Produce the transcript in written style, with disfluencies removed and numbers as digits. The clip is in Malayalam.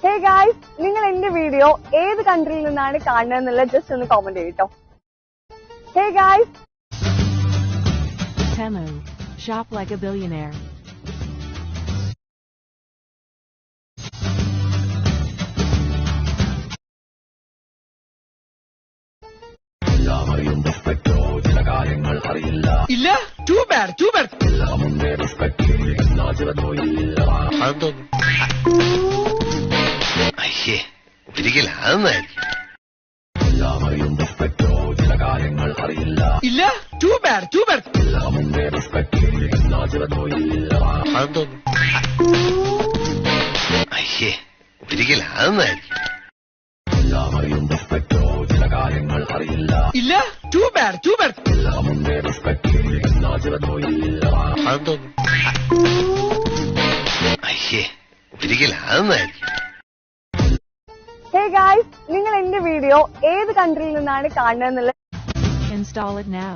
Hey guys, നിങ്ങൾ എന്റെ വീഡിയോ ഏത് കൺട്രിയിൽ നിന്നാണ് കാണുന്നതെന്നുള്ള ജസ്റ്റ് ഒന്ന് കമന്റ് ചെയ്യട്ടോ. Hey guys, Temu, shop like a billionaire. ഇല്ല, too bad. അയ്യേ, ഒരിക്കലും അതൊന്നായിരിക്കും. ഇല്ല, too bad. അയ്യേ, ഒരിക്കലും അതൊന്നായിരിക്കും. ഇല്ല, too bad. അയ്യേ, ഒരിക്കലും അതൊന്നായിരിക്കും. hey guys, നിങ്ങൾ എന്റെ വീഡിയോ ഏത് കൺട്രിയിൽ നിന്നാണ് കാണുന്നതെന്നുള്ള Install it now.